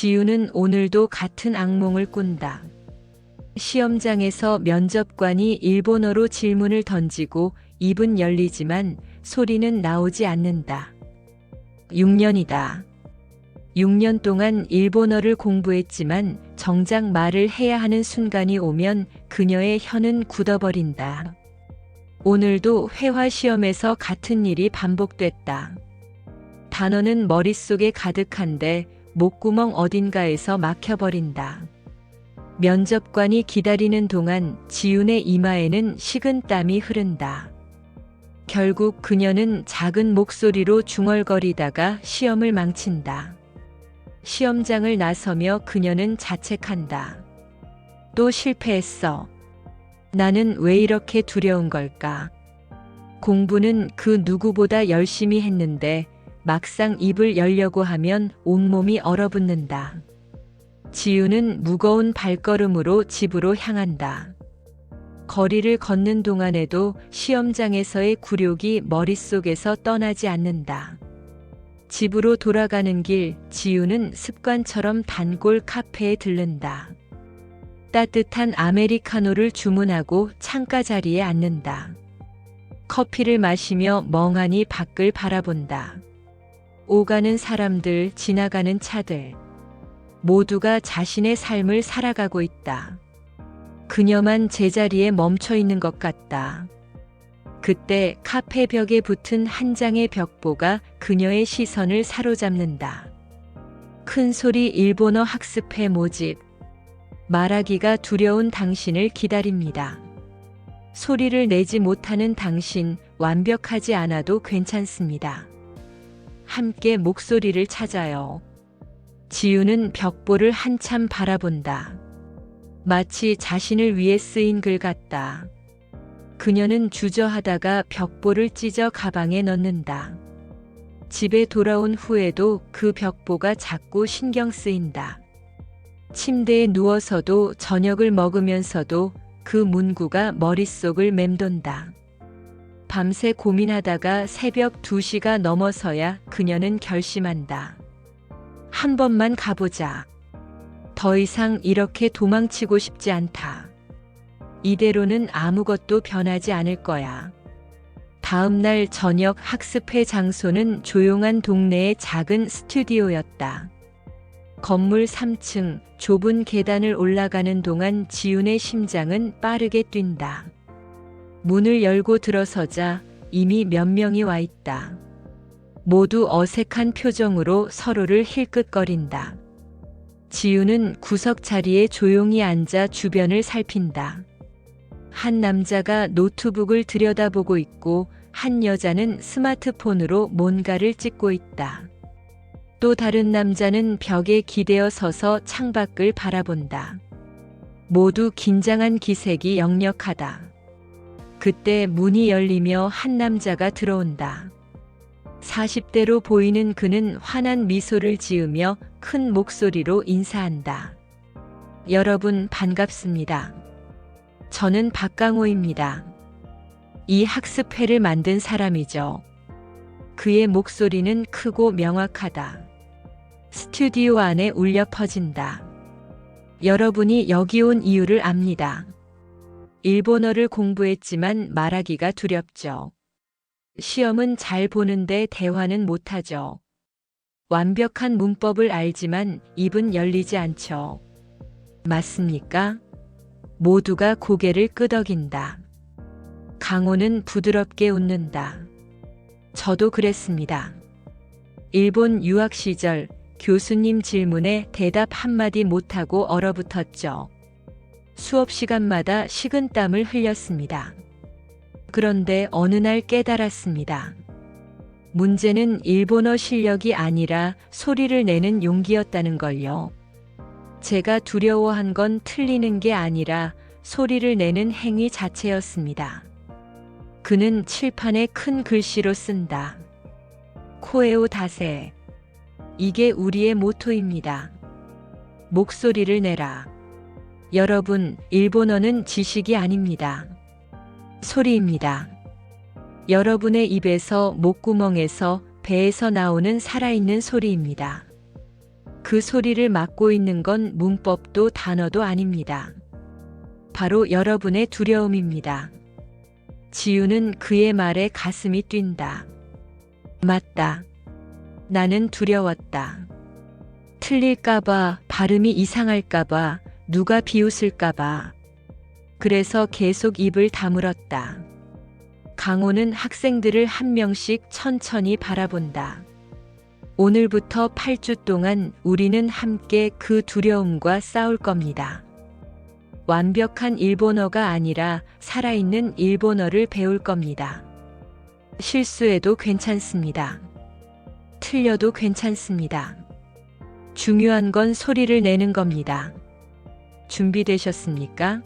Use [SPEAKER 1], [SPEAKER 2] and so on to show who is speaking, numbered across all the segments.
[SPEAKER 1] 지우는 오늘도 같은 악몽을 꾼다. 시험장에서 면접관이 일본어로 질문을 던지고 입은 열리지만 소리는 나오지 않는다. 6년이다. 6년 동안 일본어를 공부했지만 정작 말을 해야 하는 순간이 오면 그녀의 혀는 굳어버린다. 오늘도 회화 시험에서 같은 일이 반복됐다. 단어는 머릿속에 가득한데 목구멍 어딘가에서 막혀버린다. 면접관이 기다리는 동안 지훈의 이마에는 식은땀이 흐른다. 결국 그녀는 작은 목소리로 중얼거리다가 시험을 망친다. 시험장을 나서며 그녀는 자책한다. 또 실패했어. 나는 왜 이렇게 두려운 걸까? 공부는 그 누구보다 열심히 했는데 막상 입을 열려고 하면 온몸이 얼어붙는다. 지우는 무거운 발걸음으로 집으로 향한다. 거리를 걷는 동안에도 시험장에서의 굴욕이 머릿속에서 떠나지 않는다. 집으로 돌아가는 길, 지우는 습관처럼 단골 카페에 들른다. 따뜻한 아메리카노를 주문하고 창가 자리에 앉는다. 커피를 마시며 멍하니 밖을 바라본다. 오가는 사람들, 지나가는 차들. 모두가 자신의 삶을 살아가고 있다. 그녀만 제자리에 멈춰 있는 것 같다. 그때 카페 벽에 붙은 한 장의 벽보가 그녀의 시선을 사로잡는다. 큰 소리 일본어 학습회 모집. 말하기가 두려운 당신을 기다립니다. 소리를 내지 못하는 당신, 완벽하지 않아도 괜찮습니다. 함께 목소리를 찾아요. 지우는 벽보를 한참 바라본다. 마치 자신을 위해 쓰인 글 같다. 그녀는 주저하다가 벽보를 찢어 가방에 넣는다. 집에 돌아온 후에도 그 벽보가 자꾸 신경 쓰인다. 침대에 누워서도 저녁을 먹으면서도 그 문구가 머릿속을 맴돈다. 밤새 고민하다가 새벽 2시가 넘어서야 그녀는 결심한다. 한 번만 가보자. 더 이상 이렇게 도망치고 싶지 않다. 이대로는 아무것도 변하지 않을 거야. 다음 날 저녁 학습회 장소는 조용한 동네의 작은 스튜디오였다. 건물 3층 좁은 계단을 올라가는 동안 지훈의 심장은 빠르게 뛴다. 문을 열고 들어서자 이미 몇 명이 와 있다. 모두 어색한 표정으로 서로를 힐끗거린다. 지훈은 구석 자리에 조용히 앉아 주변을 살핀다. 한 남자가 노트북을 들여다보고 있고 한 여자는 스마트폰으로 뭔가를 찍고 있다. 또 다른 남자는 벽에 기대어 서서 창밖을 바라본다. 모두 긴장한 기색이 역력하다. 그때 문이 열리며 한 남자가 들어온다. 40대로 보이는 그는 환한 미소를 지으며 큰 목소리로 인사한다. 여러분 반갑습니다. 저는 박강호입니다. 이 학습회를 만든 사람이죠. 그의 목소리는 크고 명확하다. 스튜디오 안에 울려 퍼진다. 여러분이 여기 온 이유를 압니다. 일본어를 공부했지만 말하기가 두렵죠. 시험은 잘 보는데 대화는 못하죠. 완벽한 문법을 알지만 입은 열리지 않죠. 맞습니까? 모두가 고개를 끄덕인다. 강호는 부드럽게 웃는다. 저도 그랬습니다. 일본 유학 시절 교수님 질문에 대답 한마디 못하고 얼어붙었죠. 수업 시간마다 식은땀을 흘렸습니다. 그런데 어느 날 깨달았습니다. 문제는 일본어 실력이 아니라 소리를 내는 용기였다는 걸요. 제가 두려워한 건 틀리는 게 아니라 소리를 내는 행위 자체였습니다. 그는 칠판에 큰 글씨로 쓴다. 코에오 다세. 이게 우리의 모토입니다. 목소리를 내라. 여러분, 일본어는 지식이 아닙니다. 소리입니다. 여러분의 입에서, 목구멍에서, 배에서 나오는 살아있는 소리입니다. 그 소리를 막고 있는 건 문법도 단어도 아닙니다. 바로 여러분의 두려움입니다. 지우는 그의 말에 가슴이 뛴다. 맞다. 나는 두려웠다. 틀릴까봐, 발음이 이상할까봐, 누가 비웃을까봐. 그래서 계속 입을 다물었다. 강호는 학생들을 한 명씩 천천히 바라본다. 오늘부터 8주 동안 우리는 함께 그 두려움과 싸울 겁니다. 완벽한 일본어가 아니라 살아있는 일본어를 배울 겁니다. 실수해도 괜찮습니다. 틀려도 괜찮습니다. 중요한 건 소리를 내는 겁니다. 준비되셨습니까?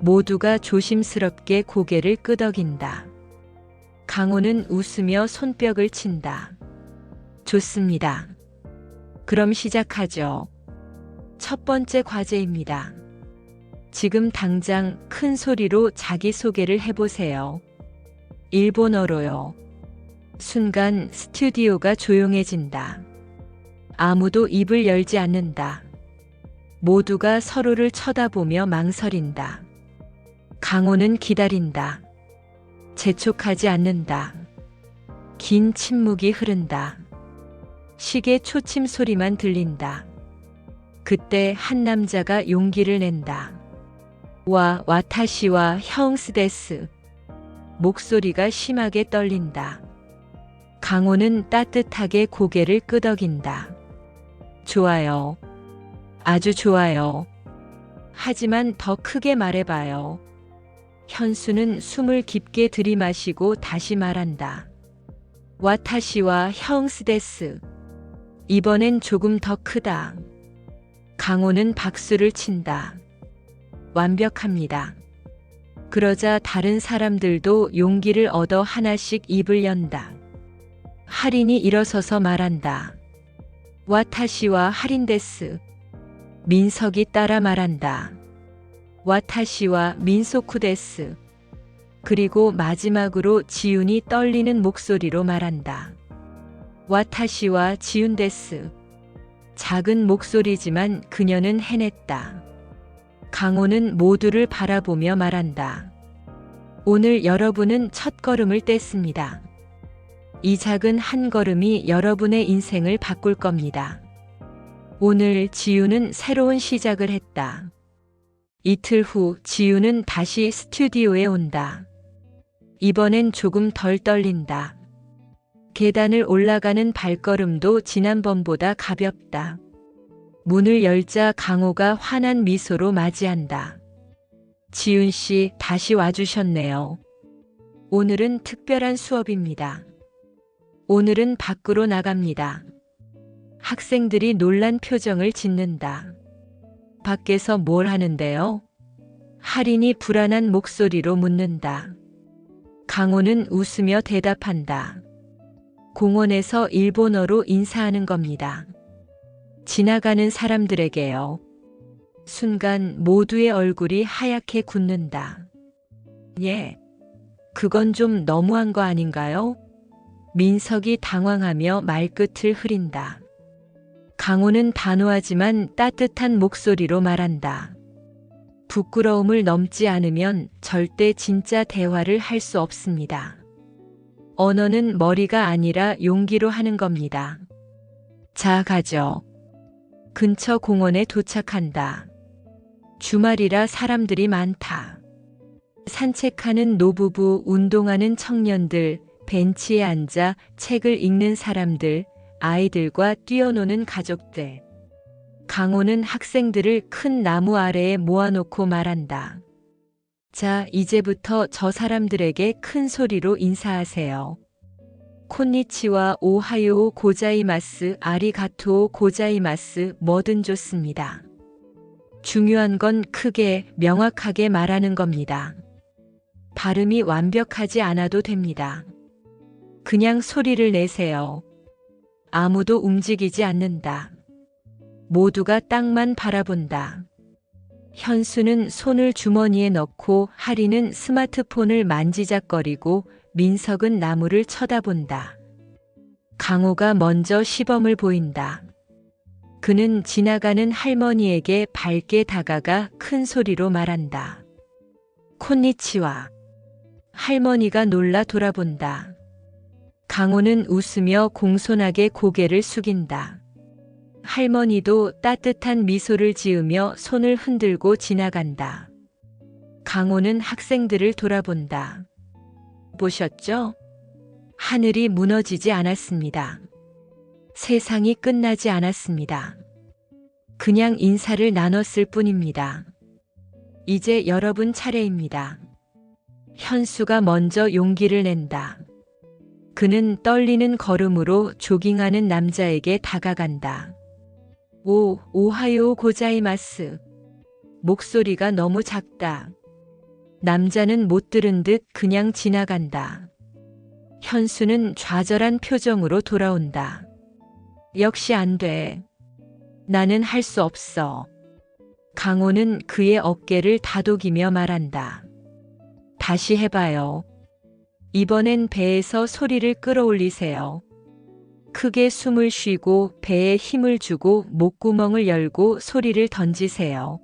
[SPEAKER 1] 모두가 조심스럽게 고개를 끄덕인다. 강호는 웃으며 손뼉을 친다. 좋습니다. 그럼 시작하죠. 첫 번째 과제입니다. 지금 당장 큰 소리로 자기소개를 해보세요. 일본어로요. 순간 스튜디오가 조용해진다. 아무도 입을 열지 않는다. 모두가 서로를 쳐다보며 망설인다. 강호는 기다린다. 재촉하지 않는다. 긴 침묵이 흐른다. 시계 초침 소리만 들린다. 그때 한 남자가 용기를 낸다. 와타시와 형스데스. 목소리가 심하게 떨린다. 강호는 따뜻하게 고개를 끄덕인다. 좋아요. 아주 좋아요. 하지만 더 크게 말해봐요. 현수는 숨을 깊게 들이마시고 다시 말한다. 와타시와 형스데스. 이번엔 조금 더 크다. 강호는 박수를 친다. 완벽합니다. 그러자 다른 사람들도 용기를 얻어 하나씩 입을 연다. 할인이 일어서서 말한다. 와타시와 할인데스. 민석이 따라 말한다. 와타시와 민소쿠데스. 그리고 마지막으로 지훈이 떨리는 목소리로 말한다. 와타시와 지훈데스. 작은 목소리지만 그녀는 해냈다. 강호는 모두를 바라보며 말한다. 오늘 여러분은 첫걸음을 뗐습니다. 이 작은 한 걸음이 여러분의 인생을 바꿀 겁니다. 오늘 지우는 새로운 시작을 했다. 이틀 후 지우는 다시 스튜디오에 온다. 이번엔 조금 덜 떨린다. 계단을 올라가는 발걸음도 지난번보다 가볍다. 문을 열자 강호가 환한 미소로 맞이한다. 지훈 씨, 다시 와주셨네요. 오늘은 특별한 수업입니다. 오늘은 밖으로 나갑니다. 학생들이 놀란 표정을 짓는다. 밖에서 뭘 하는데요? 할인이 불안한 목소리로 묻는다. 강호는 웃으며 대답한다. 공원에서 일본어로 인사하는 겁니다. 지나가는 사람들에게요. 순간 모두의 얼굴이 하얗게 굳는다. 예, 그건 좀 너무한 거 아닌가요? 민석이 당황하며 말끝을 흐린다. 강호는 단호하지만 따뜻한 목소리로 말한다. 부끄러움을 넘지 않으면 절대 진짜 대화를 할 수 없습니다. 언어는 머리가 아니라 용기로 하는 겁니다. 자, 가죠. 근처 공원에 도착한다. 주말이라 사람들이 많다. 산책하는 노부부, 운동하는 청년들, 벤치에 앉아 책을 읽는 사람들, 아이들과 뛰어노는 가족들. 강호는 학생들을 큰 나무 아래에 모아놓고 말한다. 자, 이제부터 저 사람들에게 큰 소리로 인사하세요. 콘니치와 오하요 고자이마스, 아리가토 고자이마스, 뭐든 좋습니다. 중요한 건 크게, 명확하게 말하는 겁니다. 발음이 완벽하지 않아도 됩니다. 그냥 소리를 내세요. 아무도 움직이지 않는다. 모두가 땅만 바라본다. 현수는 손을 주머니에 넣고 할인은 스마트폰을 만지작거리고 민석은 나무를 쳐다본다. 강호가 먼저 시범을 보인다. 그는 지나가는 할머니에게 밝게 다가가 큰 소리로 말한다. 콘니치와. 할머니가 놀라 돌아본다. 강호는 웃으며 공손하게 고개를 숙인다. 할머니도 따뜻한 미소를 지으며 손을 흔들고 지나간다. 강호는 학생들을 돌아본다. 보셨죠? 하늘이 무너지지 않았습니다. 세상이 끝나지 않았습니다. 그냥 인사를 나눴을 뿐입니다. 이제 여러분 차례입니다. 현수가 먼저 용기를 낸다. 그는 떨리는 걸음으로 조깅하는 남자에게 다가간다. 오하요 고자이마스. 목소리가 너무 작다. 남자는 못 들은 듯 그냥 지나간다. 현수는 좌절한 표정으로 돌아온다. 역시 안 돼. 나는 할 수 없어. 강호는 그의 어깨를 다독이며 말한다. 다시 해봐요. 이번엔 배에서 소리를 끌어올리세요. 크게 숨을 쉬고 배에 힘을 주고 목구멍을 열고 소리를 던지세요.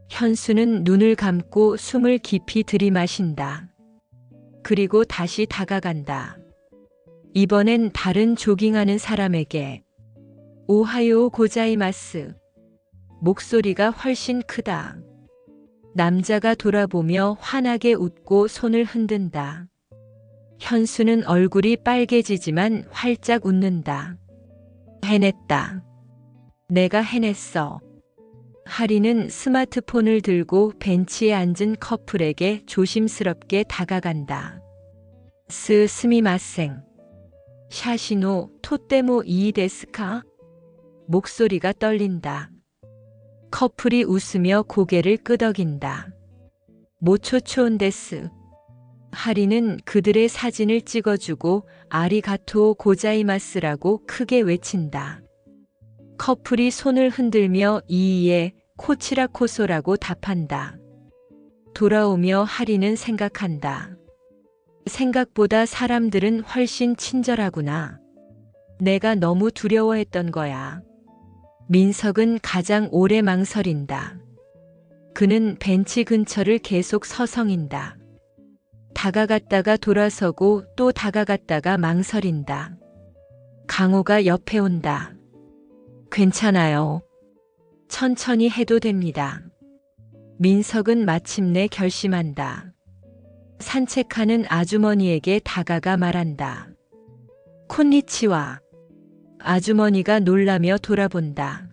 [SPEAKER 1] 현수는 눈을 감고 숨을 깊이 들이마신다. 그리고 다시 다가간다. 이번엔 다른 조깅하는 사람에게. 오하요 고자이마스. 목소리가 훨씬 크다. 남자가 돌아보며 환하게 웃고 손을 흔든다. 현수는 얼굴이 빨개지지만 활짝 웃는다. 해냈다. 내가 해냈어. 하리는 스마트폰을 들고 벤치에 앉은 커플에게 조심스럽게 다가간다. 스미마생. 샤시노 토테모 이 데스카? 목소리가 떨린다. 커플이 웃으며 고개를 끄덕인다. 모초초온 데스. 하리는 그들의 사진을 찍어주고 아리가토 고자이마스라고 크게 외친다. 커플이 손을 흔들며 이이에 코치라코소라고 답한다. 돌아오며 하리는 생각한다. 생각보다 사람들은 훨씬 친절하구나. 내가 너무 두려워했던 거야. 민석은 가장 오래 망설인다. 그는 벤치 근처를 계속 서성인다. 다가갔다가 돌아서고 또 다가갔다가 망설인다. 강호가 옆에 온다. 괜찮아요. 천천히 해도 됩니다. 민석은 마침내 결심한다. 산책하는 아주머니에게 다가가 말한다. 콘니치와. 아주머니가 놀라며 돌아본다.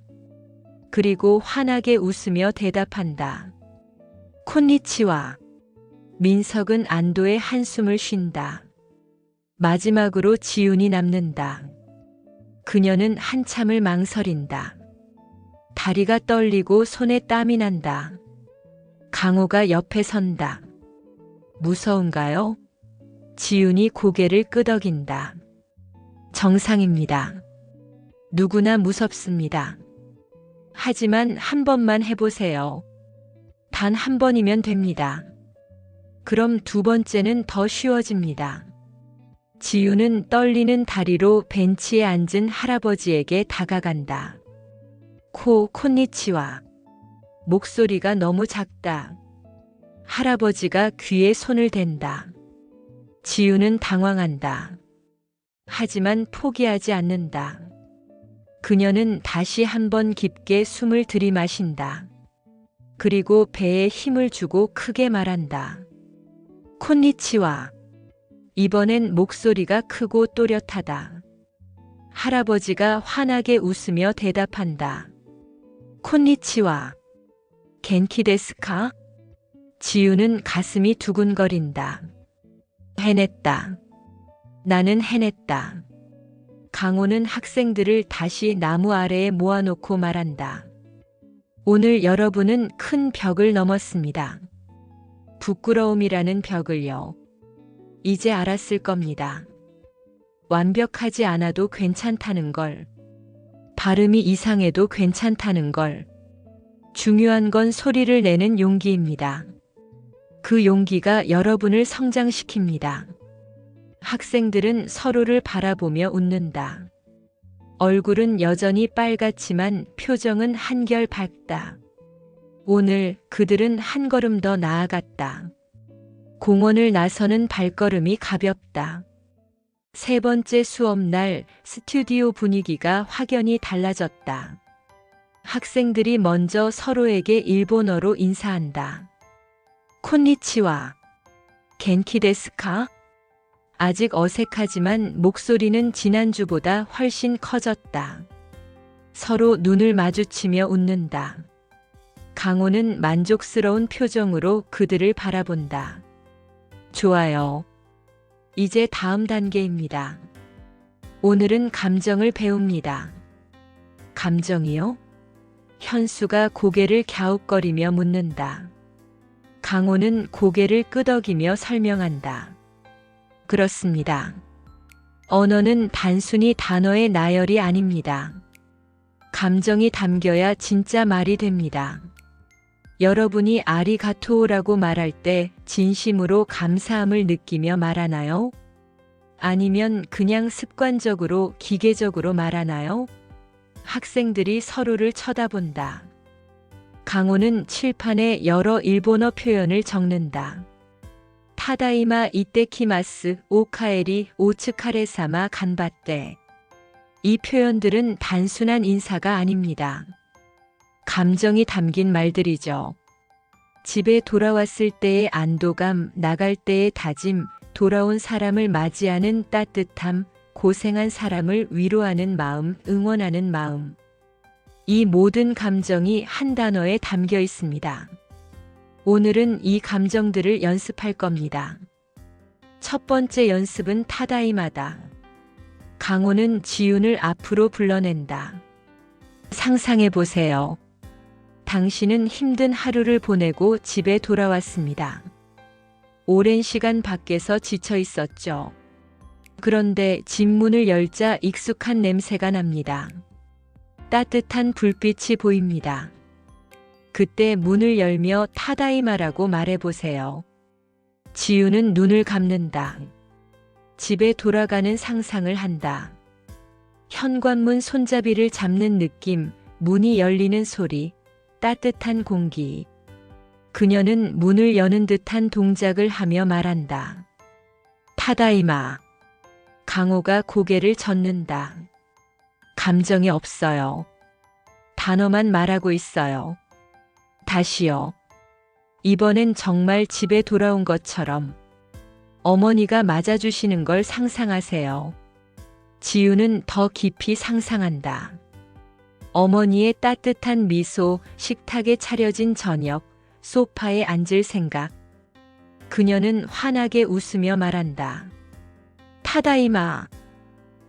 [SPEAKER 1] 그리고 환하게 웃으며 대답한다. 콘니치와. 민석은 안도의 한숨을 쉰다. 마지막으로 지훈이 남는다. 그녀는 한참을 망설인다. 다리가 떨리고 손에 땀이 난다. 강호가 옆에 선다. 무서운가요? 지훈이 고개를 끄덕인다. 정상입니다. 누구나 무섭습니다. 하지만 한 번만 해보세요. 단 한 번이면 됩니다. 그럼 두 번째는 더 쉬워집니다. 지우는 떨리는 다리로 벤치에 앉은 할아버지에게 다가간다. 콘니치와. 목소리가 너무 작다. 할아버지가 귀에 손을 댄다. 지우는 당황한다. 하지만 포기하지 않는다. 그녀는 다시 한번 깊게 숨을 들이마신다. 그리고 배에 힘을 주고 크게 말한다. 콘니치와. 이번엔 목소리가 크고 또렷하다. 할아버지가 환하게 웃으며 대답한다. 콘니치와. 겐키 데스카? 지우는 가슴이 두근거린다. 해냈다. 나는 해냈다. 강호는 학생들을 다시 나무 아래에 모아놓고 말한다. 오늘 여러분은 큰 벽을 넘었습니다. 부끄러움이라는 벽을요. 이제 알았을 겁니다. 완벽하지 않아도 괜찮다는 걸. 발음이 이상해도 괜찮다는 걸. 중요한 건 소리를 내는 용기입니다. 그 용기가 여러분을 성장시킵니다. 학생들은 서로를 바라보며 웃는다. 얼굴은 여전히 빨갛지만 표정은 한결 밝다. 오늘 그들은 한 걸음 더 나아갔다. 공원을 나서는 발걸음이 가볍다. 세 번째 수업날 스튜디오 분위기가 확연히 달라졌다. 학생들이 먼저 서로에게 일본어로 인사한다. 콘니치와, 겐키 데스카? 아직 어색하지만 목소리는 지난주보다 훨씬 커졌다. 서로 눈을 마주치며 웃는다. 강호는 만족스러운 표정으로 그들을 바라본다. 좋아요. 이제 다음 단계입니다. 오늘은 감정을 배웁니다. 감정이요? 현수가 고개를 갸웃거리며 묻는다. 강호는 고개를 끄덕이며 설명한다. 그렇습니다. 언어는 단순히 단어의 나열이 아닙니다. 감정이 담겨야 진짜 말이 됩니다. 여러분이 아리가토라고 말할 때 진심으로 감사함을 느끼며 말하나요? 아니면 그냥 습관적으로 기계적으로 말하나요? 학생들이 서로를 쳐다본다. 강호는 칠판에 여러 일본어 표현을 적는다. 타다이마 이떼키마스 오카에리 오츠카레사마 간바떼. 이 표현들은 단순한 인사가 아닙니다. 감정이 담긴 말들이죠. 집에 돌아왔을 때의 안도감, 나갈 때의 다짐, 돌아온 사람을 맞이하는 따뜻함, 고생한 사람을 위로하는 마음, 응원하는 마음. 이 모든 감정이 한 단어에 담겨 있습니다. 오늘은 이 감정들을 연습할 겁니다. 첫 번째 연습은 타다이마다. 강호는 지훈을 앞으로 불러낸다. 상상해 보세요. 당신은 힘든 하루를 보내고 집에 돌아왔습니다. 오랜 시간 밖에서 지쳐 있었죠. 그런데 집 문을 열자 익숙한 냄새가 납니다. 따뜻한 불빛이 보입니다. 그때 문을 열며 타다이마라고 말해보세요. 지우는 눈을 감는다. 집에 돌아가는 상상을 한다. 현관문 손잡이를 잡는 느낌, 문이 열리는 소리, 따뜻한 공기. 그녀는 문을 여는 듯한 동작을 하며 말한다. 타다이마. 강호가 고개를 젓는다. 감정이 없어요. 단어만 말하고 있어요. 다시요. 이번엔 정말 집에 돌아온 것처럼. 어머니가 맞아주시는 걸 상상하세요. 지우는 더 깊이 상상한다. 어머니의 따뜻한 미소, 식탁에 차려진 저녁, 소파에 앉을 생각. 그녀는 환하게 웃으며 말한다. 타다이마.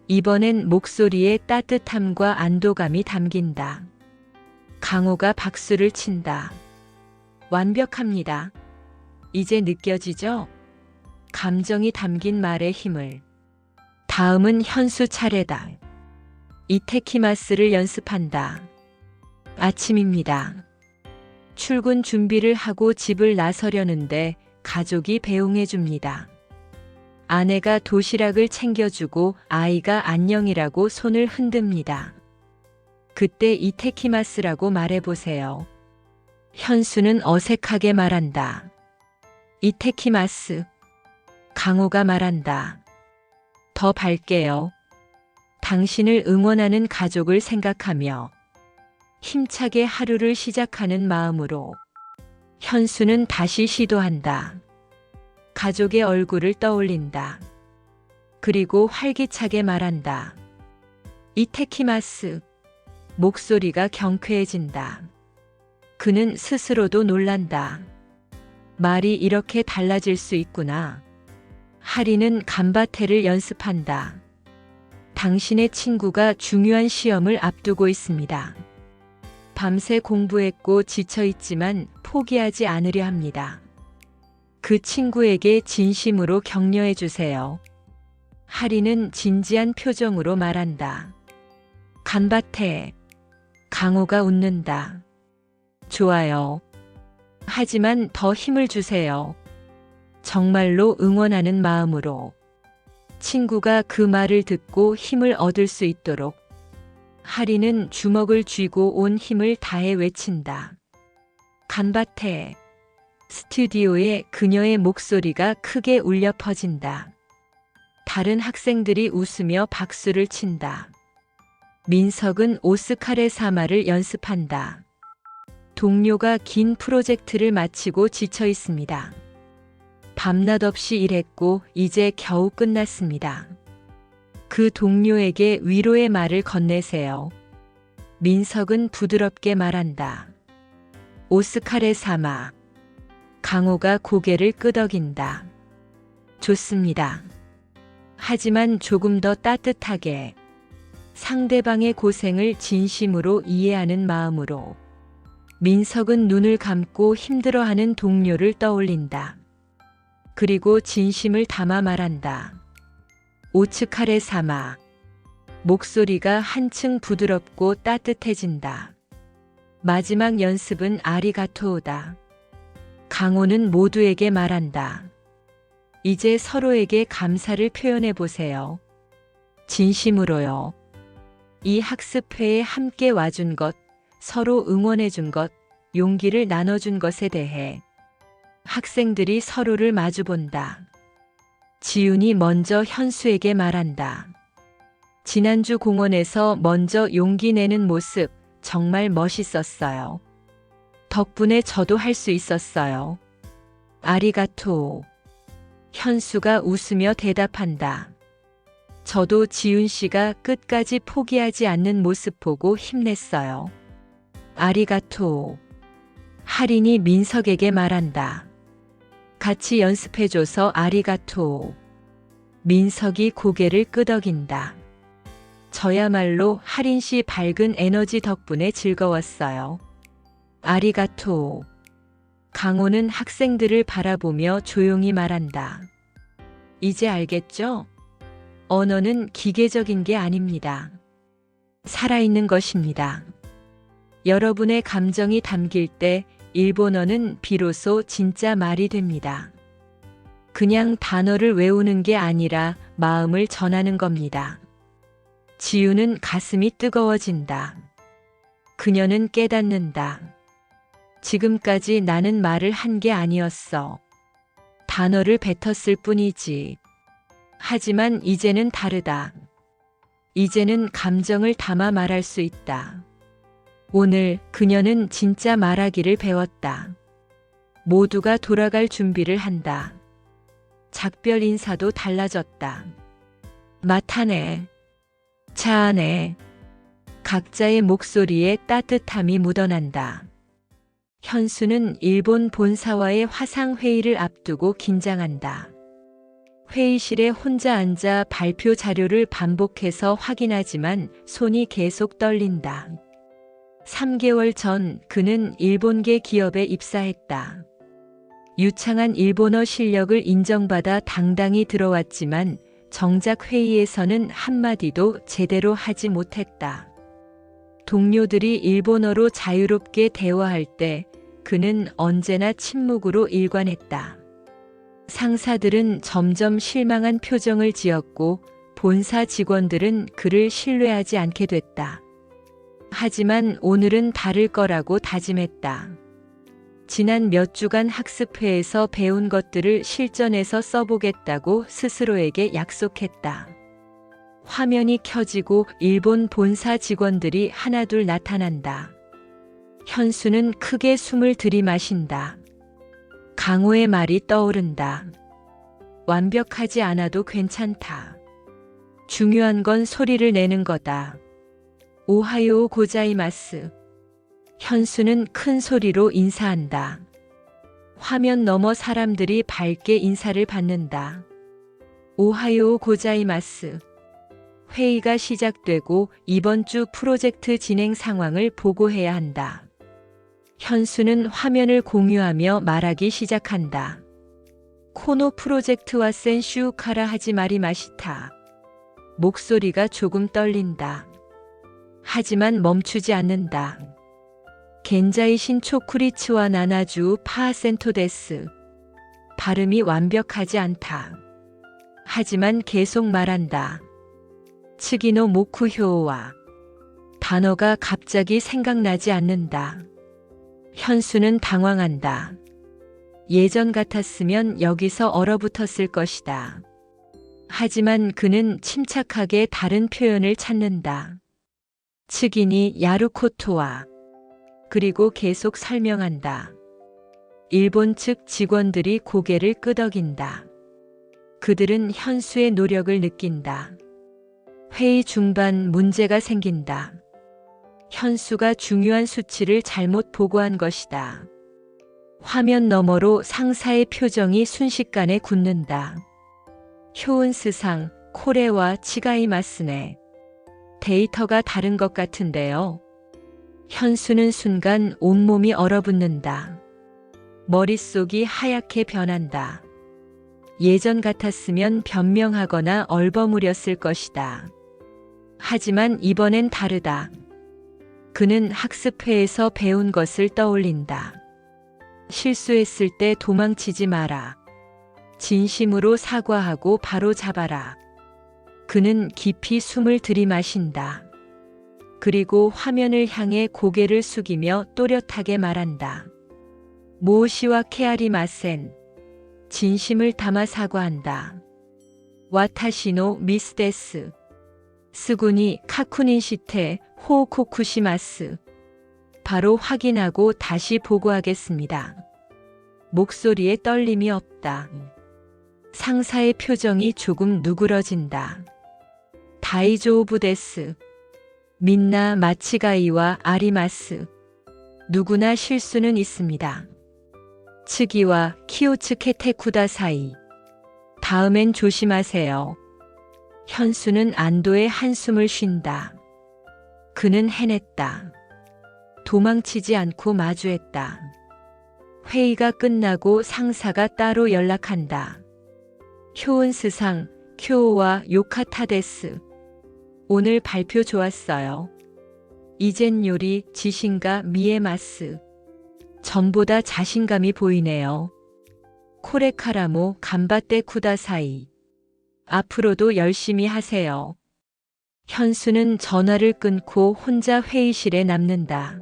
[SPEAKER 1] 이번엔 목소리에 따뜻함과 안도감이 담긴다. 강호가 박수를 친다. 완벽합니다. 이제 느껴지죠? 감정이 담긴 말의 힘을. 다음은 현수 차례다. 이테키마스를 연습한다. 아침입니다. 출근 준비를 하고 집을 나서려는데 가족이 배웅해 줍니다. 아내가 도시락을 챙겨주고 아이가 안녕이라고 손을 흔듭니다. 그때 이테키마스라고 말해보세요. 현수는 어색하게 말한다. 이테키마스. 강호가 말한다. 더 밝게요. 당신을 응원하는 가족을 생각하며 힘차게 하루를 시작하는 마음으로. 현수는 다시 시도한다. 가족의 얼굴을 떠올린다. 그리고 활기차게 말한다. 이테키마스. 목소리가 경쾌해진다. 그는 스스로도 놀란다. 말이 이렇게 달라질 수 있구나. 하리는 간바테를 연습한다. 당신의 친구가 중요한 시험을 앞두고 있습니다. 밤새 공부했고 지쳐있지만 포기하지 않으려 합니다. 그 친구에게 진심으로 격려해 주세요. 하리는 진지한 표정으로 말한다. 간바테. 강호가 웃는다. 좋아요. 하지만 더 힘을 주세요. 정말로 응원하는 마음으로. 친구가 그 말을 듣고 힘을 얻을 수 있도록. 하리는 주먹을 쥐고 온 힘을 다해 외친다. 간바테. 스튜디오에 그녀의 목소리가 크게 울려 퍼진다. 다른 학생들이 웃으며 박수를 친다. 민석은 오스카레 사마를 연습한다. 동료가 긴 프로젝트를 마치고 지쳐 있습니다. 밤낮 없이 일했고 이제 겨우 끝났습니다. 그 동료에게 위로의 말을 건네세요. 민석은 부드럽게 말한다. 오스카레 사마. 강호가 고개를 끄덕인다. 좋습니다. 하지만 조금 더 따뜻하게. 상대방의 고생을 진심으로 이해하는 마음으로. 민석은 눈을 감고 힘들어하는 동료를 떠올린다. 그리고 진심을 담아 말한다. 오츠카레 사마. 목소리가 한층 부드럽고 따뜻해진다. 마지막 연습은 아리가토다. 강호는 모두에게 말한다. 이제 서로에게 감사를 표현해 보세요. 진심으로요. 이 학습회에 함께 와준 것, 서로 응원해 준 것, 용기를 나눠준 것에 대해. 학생들이 서로를 마주본다. 지훈이 먼저 현수에게 말한다. 지난주 공원에서 먼저 용기 내는 모습 정말 멋있었어요. 덕분에 저도 할 수 있었어요. 아리가토. 현수가 웃으며 대답한다. 저도 지훈 씨가 끝까지 포기하지 않는 모습 보고 힘냈어요. 아리가토. 하린이 민석에게 말한다. 같이 연습해줘서 아리가토. 민석이 고개를 끄덕인다. 저야말로 하린 씨 밝은 에너지 덕분에 즐거웠어요. 아리가토. 강호는 학생들을 바라보며 조용히 말한다. 이제 알겠죠? 언어는 기계적인 게 아닙니다. 살아있는 것입니다. 여러분의 감정이 담길 때 일본어는 비로소 진짜 말이 됩니다. 그냥 단어를 외우는 게 아니라 마음을 전하는 겁니다. 지우는 가슴이 뜨거워진다. 그녀는 깨닫는다. 지금까지 나는 말을 한 게 아니었어. 단어를 뱉었을 뿐이지. 하지만 이제는 다르다. 이제는 감정을 담아 말할 수 있다. 오늘 그녀는 진짜 말하기를 배웠다. 모두가 돌아갈 준비를 한다. 작별 인사도 달라졌다. 마타네. 차아네. 각자의 목소리에 따뜻함이 묻어난다. 현수는 일본 본사와의 화상회의를 앞두고 긴장한다. 회의실에 혼자 앉아 발표 자료를 반복해서 확인하지만 손이 계속 떨린다. 3개월 전 그는 일본계 기업에 입사했다. 유창한 일본어 실력을 인정받아 당당히 들어왔지만 정작 회의에서는 한마디도 제대로 하지 못했다. 동료들이 일본어로 자유롭게 대화할 때 그는 언제나 침묵으로 일관했다. 상사들은 점점 실망한 표정을 지었고 본사 직원들은 그를 신뢰하지 않게 됐다. 하지만 오늘은 다를 거라고 다짐했다. 지난 몇 주간 학습회에서 배운 것들을 실전에서 써보겠다고 스스로에게 약속했다. 화면이 켜지고 일본 본사 직원들이 하나둘 나타난다. 현수는 크게 숨을 들이마신다. 강호의 말이 떠오른다. 완벽하지 않아도 괜찮다. 중요한 건 소리를 내는 거다. 오하요 고자이마스. 현수는 큰 소리로 인사한다. 화면 너머 사람들이 밝게 인사를 받는다. 오하요 고자이마스. 회의가 시작되고 이번 주 프로젝트 진행 상황을 보고해야 한다. 현수는 화면을 공유하며 말하기 시작한다. 코노 프로젝트와 센슈카라 하지마리 마시타. 목소리가 조금 떨린다. 하지만 멈추지 않는다. 겐자이 신초쿠리츠와 나나주 파센토 데스. 발음이 완벽하지 않다. 하지만 계속 말한다. 츠기노 모쿠효와. 단어가 갑자기 생각나지 않는다. 현수는 당황한다. 예전 같았으면 여기서 얼어붙었을 것이다. 하지만 그는 침착하게 다른 표현을 찾는다. 측인이 야루코토와 그리고 계속 설명한다. 일본 측 직원들이 고개를 끄덕인다. 그들은 현수의 노력을 느낀다. 회의 중반 문제가 생긴다. 현수가 중요한 수치를 잘못 보고한 것이다. 화면 너머로 상사의 표정이 순식간에 굳는다. 효은스상, 코레와 치가이마스네. 데이터가 다른 것 같은데요. 현수는 순간 온몸이 얼어붙는다. 머릿속이 하얗게 변한다. 예전 같았으면 변명하거나 얼버무렸을 것이다. 하지만 이번엔 다르다. 그는 학습회에서 배운 것을 떠올린다. 실수했을 때 도망치지 마라. 진심으로 사과하고 바로 잡아라. 그는 깊이 숨을 들이마신다. 그리고 화면을 향해 고개를 숙이며 또렷하게 말한다. 모시와 케아리 마센. 진심을 담아 사과한다. 와타시노 미스데스. 스군이 카쿠닌시테 호코쿠시마스. 바로 확인하고 다시 보고하겠습니다. 목소리에 떨림이 없다. 상사의 표정이 조금 누그러진다. 다이조부 데스. 민나 마치가이와 아리마스. 누구나 실수는 있습니다. 츠기와 키오츠케 테쿠다 사이. 다음엔 조심하세요. 현수는 안도의 한숨을 쉰다. 그는 해냈다. 도망치지 않고 마주했다. 회의가 끝나고 상사가 따로 연락한다. 효은스상, 쿄오와 요카타데스. 오늘 발표 좋았어요. 이젠 요리, 지신가 미에마스. 전보다 자신감이 보이네요. 코레카라모 간바떼 쿠다사이. 앞으로도 열심히 하세요. 현수는 전화를 끊고 혼자 회의실에 남는다.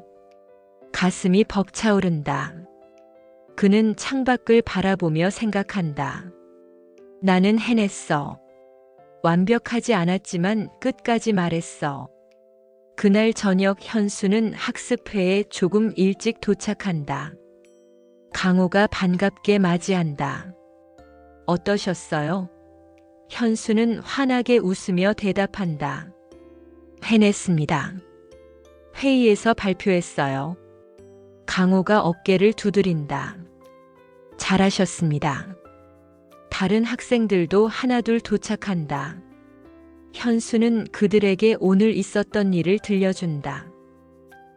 [SPEAKER 1] 가슴이 벅차오른다. 그는 창밖을 바라보며 생각한다. 나는 해냈어. 완벽하지 않았지만 끝까지 말했어. 그날 저녁 현수는 학습회에 조금 일찍 도착한다. 강호가 반갑게 맞이한다. 어떠셨어요? 현수는 환하게 웃으며 대답한다. 해냈습니다. 회의에서 발표했어요. 강호가 어깨를 두드린다. 잘하셨습니다. 다른 학생들도 하나둘 도착한다. 현수는 그들에게 오늘 있었던 일을 들려준다.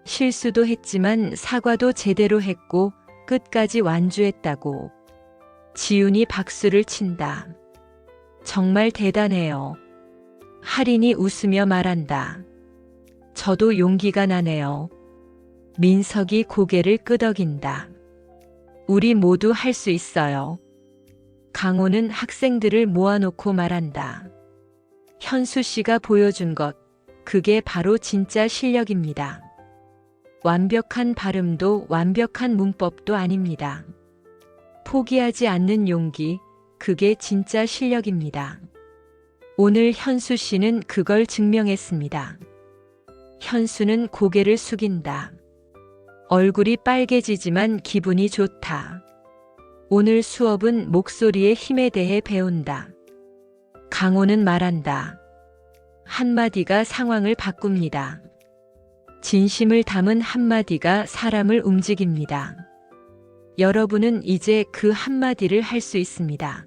[SPEAKER 1] 실수도 했지만 사과도 제대로 했고 끝까지 완주했다고. 지훈이 박수를 친다. 정말 대단해요. 할인이 웃으며 말한다. 저도 용기가 나네요. 민석이 고개를 끄덕인다. 우리 모두 할 수 있어요. 강호는 학생들을 모아놓고 말한다. 현수 씨가 보여준 것, 그게 바로 진짜 실력입니다. 완벽한 발음도 완벽한 문법도 아닙니다. 포기하지 않는 용기, 그게 진짜 실력입니다. 오늘 현수 씨는 그걸 증명했습니다. 현수는 고개를 숙인다. 얼굴이 빨개지지만 기분이 좋다. 오늘 수업은 목소리의 힘에 대해 배운다. 강호는 말한다. 한마디가 상황을 바꿉니다. 진심을 담은 한마디가 사람을 움직입니다. 여러분은 이제 그 한마디를 할 수 있습니다.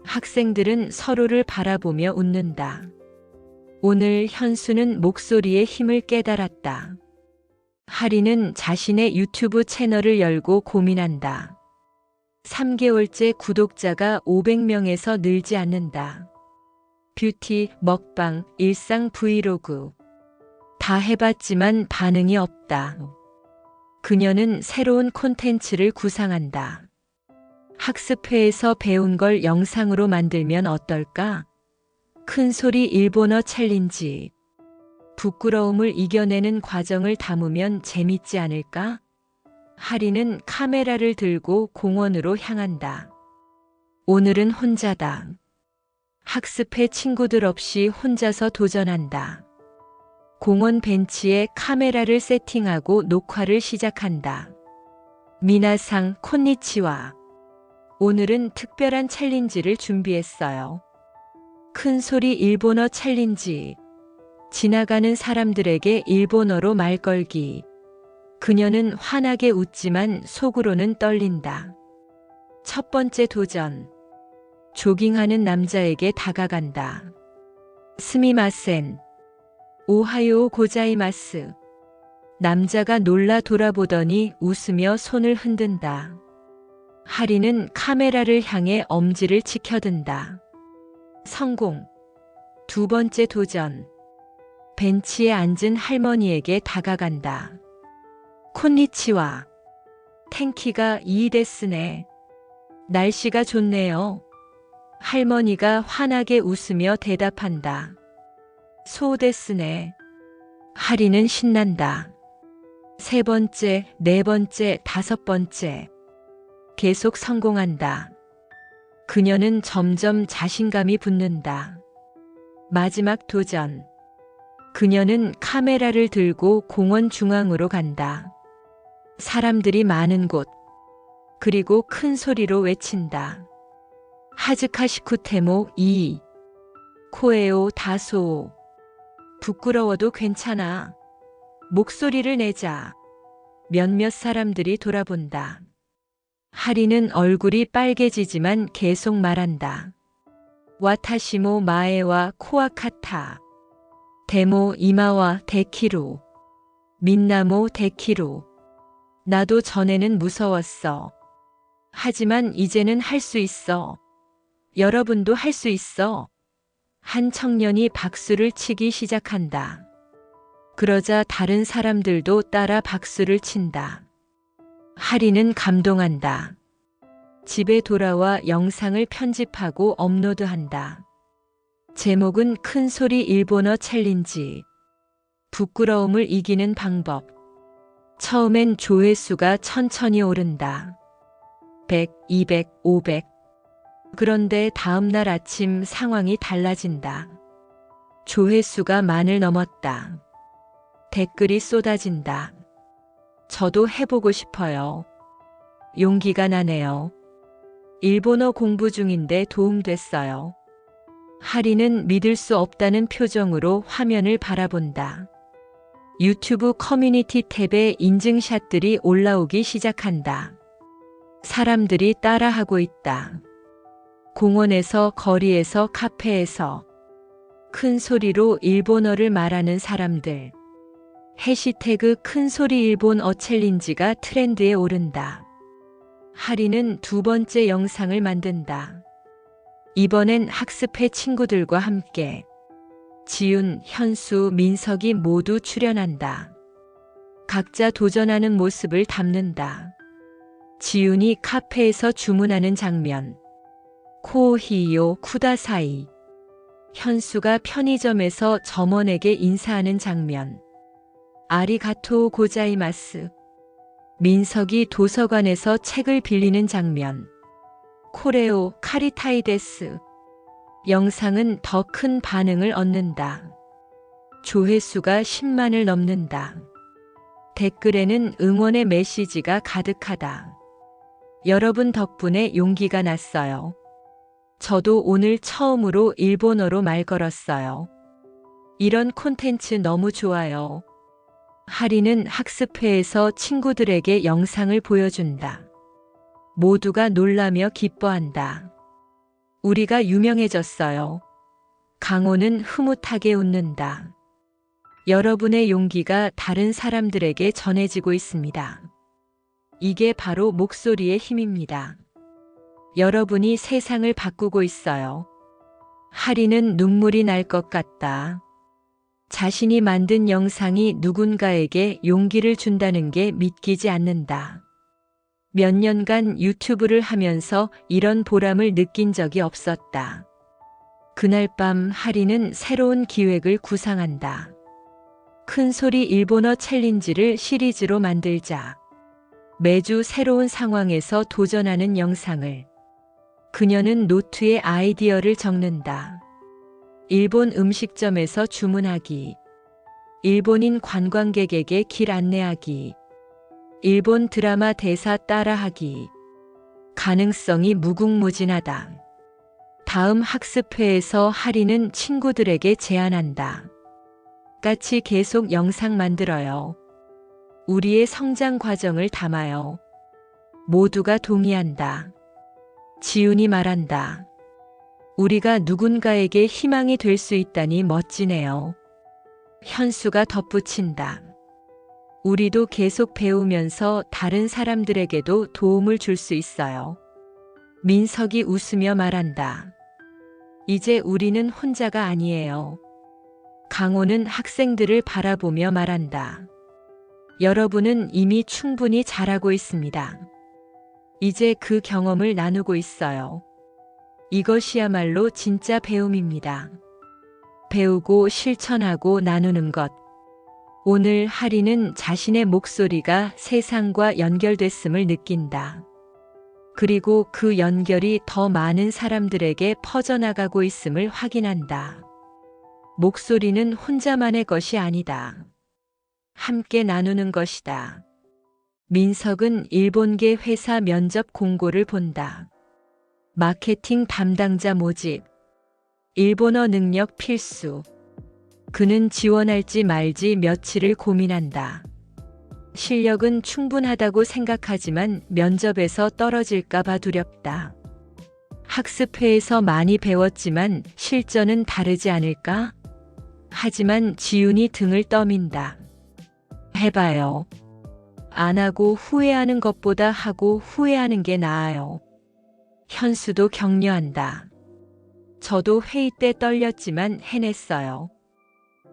[SPEAKER 1] 학생들은 서로를 바라보며 웃는다. 오늘 현수는 목소리의 힘을 깨달았다. 하리는 자신의 유튜브 채널을 열고 고민한다. 3개월째 구독자가 500명에서 늘지 않는다. 뷰티, 먹방, 일상 브이로그. 다 해봤지만 반응이 없다. 그녀는 새로운 콘텐츠를 구상한다. 학습회에서 배운 걸 영상으로 만들면 어떨까? 큰소리 일본어 챌린지. 부끄러움을 이겨내는 과정을 담으면 재밌지 않을까? 하리는 카메라를 들고 공원으로 향한다. 오늘은 혼자다. 학습회 친구들 없이 혼자서 도전한다. 공원 벤치에 카메라를 세팅하고 녹화를 시작한다. 미나상 콘니치와. 오늘은 특별한 챌린지를 준비했어요. 큰 소리 일본어 챌린지. 지나가는 사람들에게 일본어로 말 걸기. 그녀는 환하게 웃지만 속으로는 떨린다. 첫 번째 도전. 조깅하는 남자에게 다가간다. 스미마센. 오하요 고자이마스. 남자가 놀라 돌아보더니 웃으며 손을 흔든다. 하리는 카메라를 향해 엄지를 치켜든다. 성공. 두 번째 도전. 벤치에 앉은 할머니에게 다가간다. 콘니치와. 텐키가 이 데스네. 날씨가 좋네요. 할머니가 환하게 웃으며 대답한다. 소 데스네. 하리는 신난다. 세 번째, 네 번째, 다섯 번째. 계속 성공한다. 그녀는 점점 자신감이 붙는다. 마지막 도전. 그녀는 카메라를 들고 공원 중앙으로 간다. 사람들이 많은 곳. 그리고 큰 소리로 외친다. 하즈카시쿠테모 2. 코에오 다소. 부끄러워도 괜찮아. 목소리를 내자. 몇몇 사람들이 돌아본다. 하리는 얼굴이 빨개지지만 계속 말한다. 와타시모 마에와 코아카타. 데모 이마와 데키로. 민나모 데키로. 나도 전에는 무서웠어. 하지만 이제는 할 수 있어. 여러분도 할 수 있어. 한 청년이 박수를 치기 시작한다. 그러자 다른 사람들도 따라 박수를 친다. 하리는 감동한다. 집에 돌아와 영상을 편집하고 업로드한다. 제목은 큰 소리 일본어 챌린지. 부끄러움을 이기는 방법. 처음엔 조회수가 천천히 오른다. 100, 200, 500. 그런데 다음날 아침 상황이 달라진다. 조회수가 만을 넘었다. 댓글이 쏟아진다. 저도 해보고 싶어요. 용기가 나네요. 일본어 공부 중인데 도움됐어요. 하리는 믿을 수 없다는 표정으로 화면을 바라본다. 유튜브 커뮤니티 탭에 인증샷들이 올라오기 시작한다. 사람들이 따라하고 있다. 공원에서, 거리에서, 카페에서 큰 소리로 일본어를 말하는 사람들. 해시태그 큰소리 일본어 챌린지가 트렌드에 오른다. 하리는 두 번째 영상을 만든다. 이번엔 학습회 친구들과 함께. 지윤, 현수, 민석이 모두 출연한다. 각자 도전하는 모습을 담는다. 지윤이 카페에서 주문하는 장면. 코히요 쿠다사이. 현수가 편의점에서 점원에게 인사하는 장면. 아리가토 고자이마스. 민석이 도서관에서 책을 빌리는 장면. 코레오 카리타이데스. 영상은 더 큰 반응을 얻는다. 조회수가 10만을 넘는다. 댓글에는 응원의 메시지가 가득하다. 여러분 덕분에 용기가 났어요. 저도 오늘 처음으로 일본어로 말 걸었어요. 이런 콘텐츠 너무 좋아요. 하리는 학습회에서 친구들에게 영상을 보여준다. 모두가 놀라며 기뻐한다. 우리가 유명해졌어요. 강호는 흐뭇하게 웃는다. 여러분의 용기가 다른 사람들에게 전해지고 있습니다. 이게 바로 목소리의 힘입니다. 여러분이 세상을 바꾸고 있어요. 하리는 눈물이 날 것 같다. 자신이 만든 영상이 누군가에게 용기를 준다는 게 믿기지 않는다. 몇 년간 유튜브를 하면서 이런 보람을 느낀 적이 없었다. 그날 밤 하리는 새로운 기획을 구상한다. 큰소리 일본어 챌린지를 시리즈로 만들자. 매주 새로운 상황에서 도전하는 영상을. 그녀는 노트에 아이디어를 적는다. 일본 음식점에서 주문하기. 일본인 관광객에게 길 안내하기. 일본 드라마 대사 따라하기. 가능성이 무궁무진하다. 다음 학습회에서 할인은 친구들에게 제안한다. 같이 계속 영상 만들어요. 우리의 성장 과정을 담아요. 모두가 동의한다. 지훈이 말한다. 우리가 누군가에게 희망이 될 수 있다니 멋지네요. 현수가 덧붙인다. 우리도 계속 배우면서 다른 사람들에게도 도움을 줄 수 있어요. 민석이 웃으며 말한다. 이제 우리는 혼자가 아니에요. 강호는 학생들을 바라보며 말한다. 여러분은 이미 충분히 잘하고 있습니다. 이제 그 경험을 나누고 있어요. 이것이야말로 진짜 배움입니다. 배우고 실천하고 나누는 것. 오늘 하리는 자신의 목소리가 세상과 연결됐음을 느낀다. 그리고 그 연결이 더 많은 사람들에게 퍼져나가고 있음을 확인한다. 목소리는 혼자만의 것이 아니다. 함께 나누는 것이다. 민석은 일본계 회사 면접 공고를 본다. 마케팅 담당자 모집. 일본어 능력 필수. 그는 지원할지 말지 며칠을 고민한다. 실력은 충분하다고 생각하지만 면접에서 떨어질까봐 두렵다. 학습회에서 많이 배웠지만 실전은 다르지 않을까? 하지만 지훈이 등을 떠민다. 해봐요. 안 하고 후회하는 것보다 하고 후회하는 게 나아요. 현수도 격려한다. 저도 회의 때 떨렸지만 해냈어요.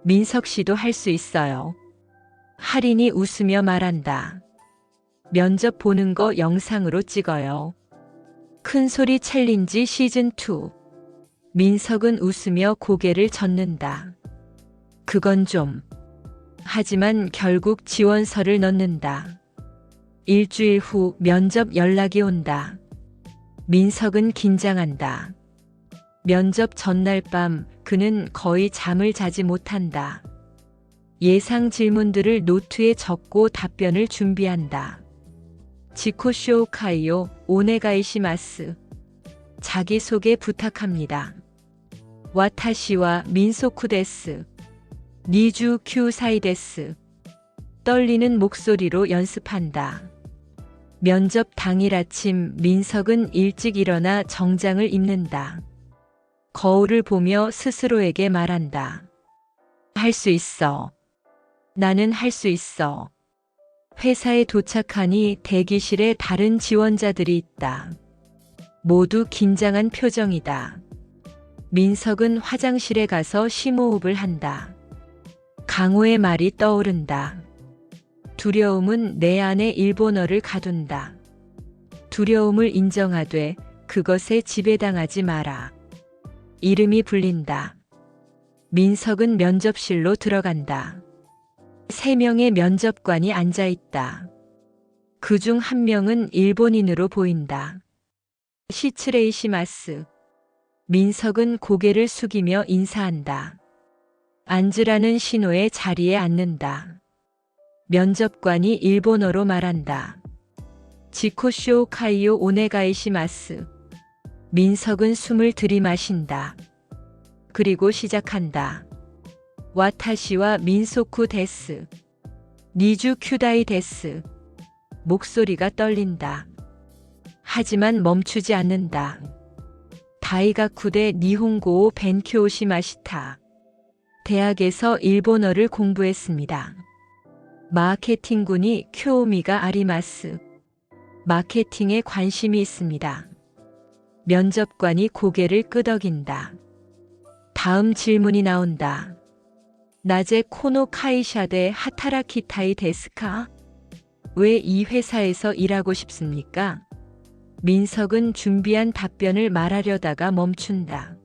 [SPEAKER 1] 민석 씨도 할 수 있어요. 할인이 웃으며 말한다. 면접 보는 거 영상으로 찍어요. 큰소리 챌린지 시즌2. 민석은 웃으며 고개를 젓는다. 그건 좀. 하지만 결국 지원서를 넣는다. 일주일 후 면접 연락이 온다. 민석은 긴장한다. 면접 전날 밤 그는 거의 잠을 자지 못한다. 예상 질문들을 노트에 적고 답변을 준비한다. 지코쇼 카이요 오네가이시마스. 자기소개 부탁합니다. 와타시와 민소쿠 데스. 니주 큐 사이 데스. 떨리는 목소리로 연습한다. 면접 당일 아침 민석은 일찍 일어나 정장을 입는다. 거울을 보며 스스로에게 말한다. 할 수 있어. 나는 할 수 있어. 회사에 도착하니 대기실에 다른 지원자들이 있다. 모두 긴장한 표정이다. 민석은 화장실에 가서 심호흡을 한다. 강호의 말이 떠오른다. 두려움은 내 안에 일본어를 가둔다. 두려움을 인정하되 그것에 지배당하지 마라. 이름이 불린다. 민석은 면접실로 들어간다. 3명의 면접관이 앉아 있다. 그중 한 명은 일본인으로 보인다. 시츠레이시마스. 민석은 고개를 숙이며 인사한다. 앉으라는 신호에 자리에 앉는다. 면접관이 일본어로 말한다. 지코쇼 카이요 오네가이시마스. 민석은 숨을 들이마신다. 그리고 시작한다. 와타시와 민소쿠 데스. 니주 큐다이 데스. 목소리가 떨린다. 하지만 멈추지 않는다. 다이가쿠대 니혼고오 벤큐오시마시타. 대학에서 일본어를 공부했습니다. 마케팅군이 쿄오미가 아리마스. 마케팅에 관심이 있습니다. 면접관이 고개를 끄덕인다. 다음 질문이 나온다. 나제 코노 카이샤데 하타라키타이 데스카? 왜 이 회사에서 일하고 싶습니까? 민석은 준비한 답변을 말하려다가 멈춘다.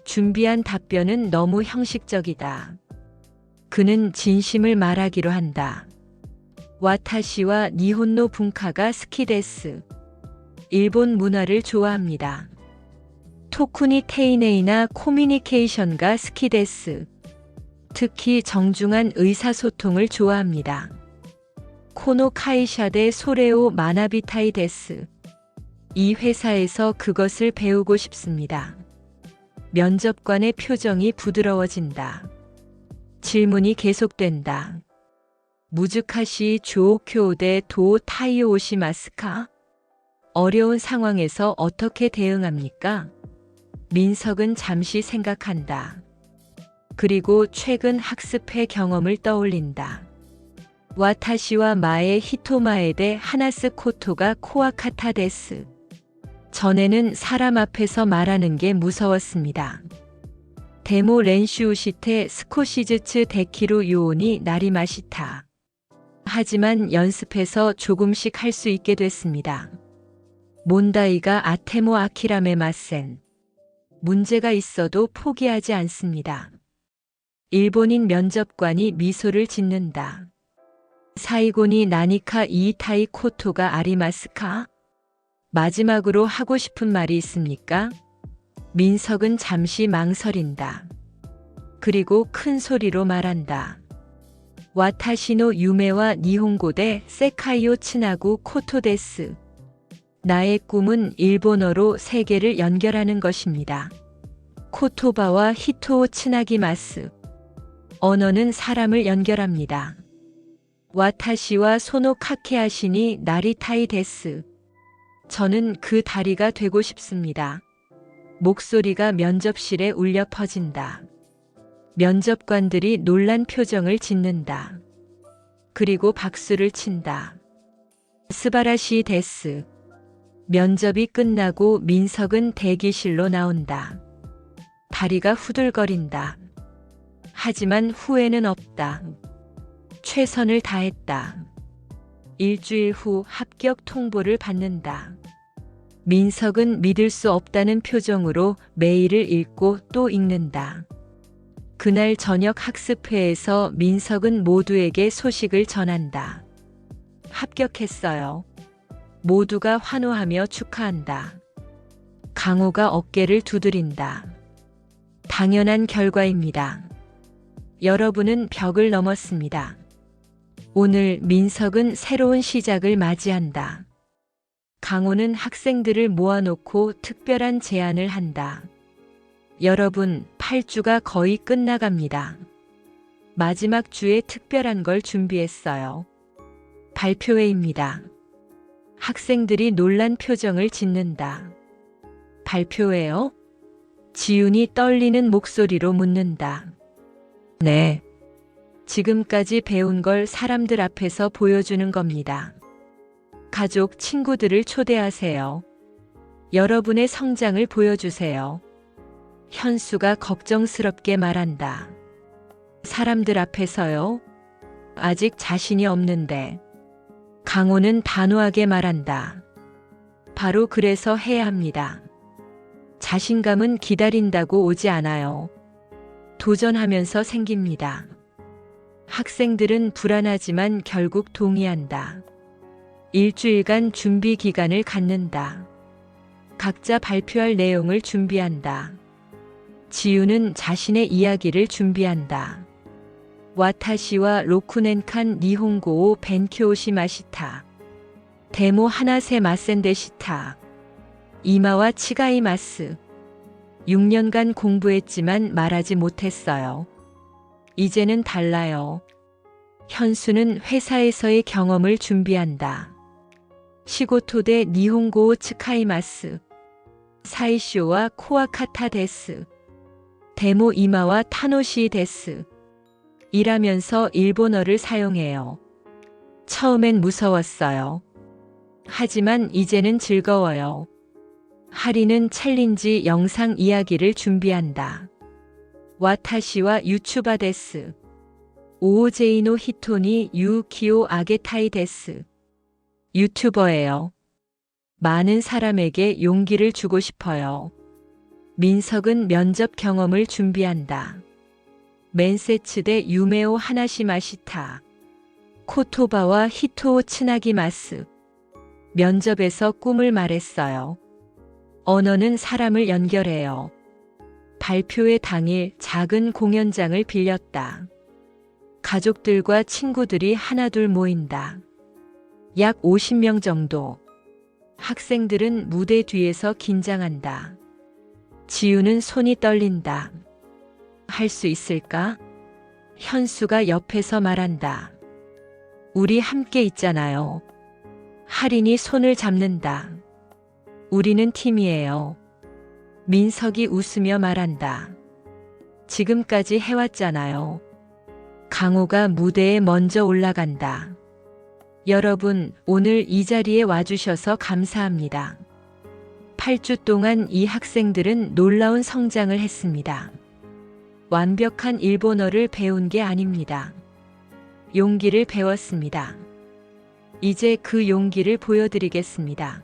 [SPEAKER 1] 준비한 답변은 너무 형식적이다. 그는 진심을 말하기로 한다. 와타시와 니혼노 분카가 스키데스. 일본 문화를 좋아합니다. 토쿠니 테이네이나 코미니케이션가 스키데스. 특히 정중한 의사소통을 좋아합니다. 코노 카이샤데 소레오 마나비타이 데스. 이 회사에서 그것을 배우고 싶습니다. 면접관의 표정이 부드러워진다. 질문이 계속된다. 무즈카시 조오쿄데 도 타이오 오시마스카? 어려운 상황에서 어떻게 대응합니까? 민석은 잠시 생각한다. 그리고 최근 학습회 경험을 떠올린다. 와타시와 마에 히토마에데 하나스 코토가 코아카타 데스. 전에는 사람 앞에서 말하는 게 무서웠습니다. 데모 렌슈우시테 스코시즈츠 데키루 요온이 나리마시타. 하지만 연습해서 조금씩 할 수 있게 됐습니다. 몬다이가 아테모 아키라메 마센. 문제가 있어도 포기하지 않습니다. 일본인 면접관이 미소를 짓는다. 사이고니 나니카 이이타이 코토가 아리마스카? 마지막으로 하고 싶은 말이 있습니까? 민석은 잠시 망설인다. 그리고 큰 소리로 말한다. 와타시노 유메와 니혼고대 세카이오 츠나구 코토데스. 나의 꿈은 일본어로 세계를 연결하는 것입니다. 코토바와 히토오 츠나기마스. 언어는 사람을 연결합니다. 와타시와 소노 카케아시니 나리타이 데스. 저는 그 다리가 되고 싶습니다. 목소리가 면접실에 울려 퍼진다. 면접관들이 놀란 표정을 짓는다. 그리고 박수를 친다. 스바라시 데스. 면접이 끝나고 민석은 대기실로 나온다. 다리가 후들거린다. 하지만 후회는 없다. 최선을 다했다. 일주일 후 합격 통보를 받는다. 민석은 믿을 수 없다는 표정으로 메일을 읽고 또 읽는다. 그날 저녁 학습회에서 민석은 모두에게 소식을 전한다. 합격했어요. 모두가 환호하며 축하한다. 강호가 어깨를 두드린다. 당연한 결과입니다. 여러분은 벽을 넘었습니다. 오늘 민석은 새로운 시작을 맞이한다. 강호는 학생들을 모아놓고 특별한 제안을 한다. 여러분, 8주가 거의 끝나갑니다. 마지막 주에 특별한 걸 준비했어요. 발표회입니다. 학생들이 놀란 표정을 짓는다. 발표회요? 지훈이 떨리는 목소리로 묻는다. 네. 지금까지 배운 걸 사람들 앞에서 보여주는 겁니다. 가족, 친구들을 초대하세요. 여러분의 성장을 보여주세요. 현수가 걱정스럽게 말한다. 사람들 앞에서요? 아직 자신이 없는데. 강호는 단호하게 말한다. 바로 그래서 해야 합니다. 자신감은 기다린다고 오지 않아요. 도전하면서 생깁니다. 학생들은 불안하지만 결국 동의한다. 일주일간 준비 기간을 갖는다. 각자 발표할 내용을 준비한다. 지우는 자신의 이야기를 준비한다. 와타시와 로쿠넨칸 니혼고오 벤kyō시마시타. 데모 하나세 마센데시타. 이마와 치가이마스. 6년간 공부했지만 말하지 못했어요. 이제는 달라요. 현수는 회사에서의 경험을 준비한다. 시고토데 니혼고오 츠카이마스. 사이쇼와 코아카타 데스. 데모 이마와 타노시 데스. 일하면서 일본어를 사용해요. 처음엔 무서웠어요. 하지만 이제는 즐거워요. 하리는 챌린지 영상 이야기를 준비한다. 와타시와 유추바 데스. 오오제이노 히토니 유키오 아게타이 데스. 유튜버예요. 많은 사람에게 용기를 주고 싶어요. 민석은 면접 경험을 준비한다. 멘세츠대 유메오 하나시마시타. 코토바와 히토오 츠나기마스. 면접에서 꿈을 말했어요. 언어는 사람을 연결해요. 발표회 당일 작은 공연장을 빌렸다. 가족들과 친구들이 하나둘 모인다. 약 50명 정도. 학생들은 무대 뒤에서 긴장한다. 지우는 손이 떨린다. 할 수 있을까? 현수가 옆에서 말한다. 우리 함께 있잖아요. 할인이 손을 잡는다. 우리는 팀이에요. 민석이 웃으며 말한다. 지금까지 해왔잖아요. 강호가 무대에 먼저 올라간다. 여러분, 오늘 이 자리에 와주셔서 감사합니다. 8주 동안 이 학생들은 놀라운 성장을 했습니다. 완벽한 일본어를 배운 게 아닙니다. 용기를 배웠습니다. 이제 그 용기를 보여드리겠습니다.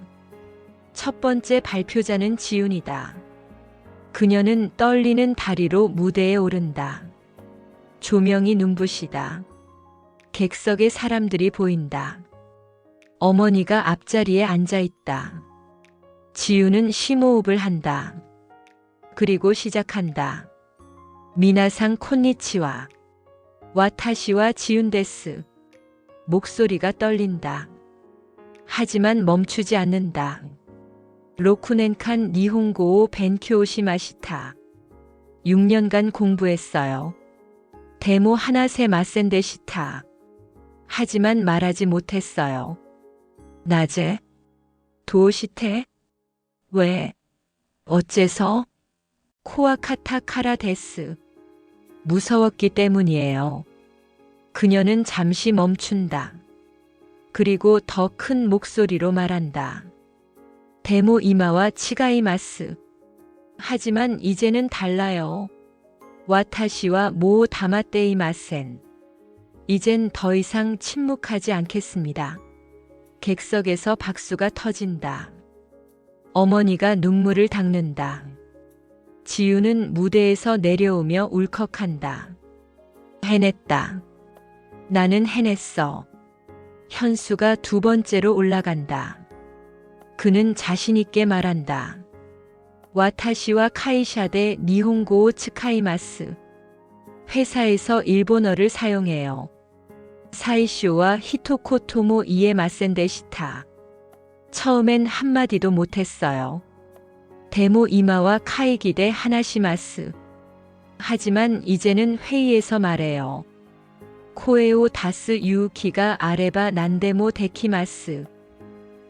[SPEAKER 1] 첫 번째 발표자는 지훈이다. 그녀는 떨리는 다리로 무대에 오른다. 조명이 눈부시다. 객석에 사람들이 보인다. 어머니가 앞자리에 앉아 있다. 지우는 심호흡을 한다. 그리고 시작한다. 미나상 콘니치와. 와타시와 지훈 데스. 목소리가 떨린다. 하지만 멈추지 않는다. 로쿠넨칸 니혼고오 벤큐오시마시타. 6년간 공부했어요. 데모 하나세 마센데시타. 하지만 말하지 못했어요. 낮에? 도시테? 왜? 어째서? 코아카타 카라 데스. 무서웠기 때문이에요. 그녀는 잠시 멈춘다. 그리고 더 큰 목소리로 말한다. 데모 이마와 치가이마스. 하지만 이제는 달라요. 와타시와 모 다마떼이마센. 이젠 더 이상 침묵하지 않겠습니다. 객석에서 박수가 터진다. 어머니가 눈물을 닦는다. 지우는 무대에서 내려오며 울컥한다. 해냈다. 나는 해냈어. 현수가 두 번째로 올라간다. 그는 자신있게 말한다. 와타시와 카이샤데 니혼고오 츠카이마스. 회사에서 일본어를 사용해요. 사이쇼와 히토코토모 이에마센데시타. 처음엔 한마디도 못했어요. 데모 이마와 카이기데 하나시마스. 하지만 이제는 회의에서 말해요. 코에오 다스 유우키가 아레바 난데모 데키마스.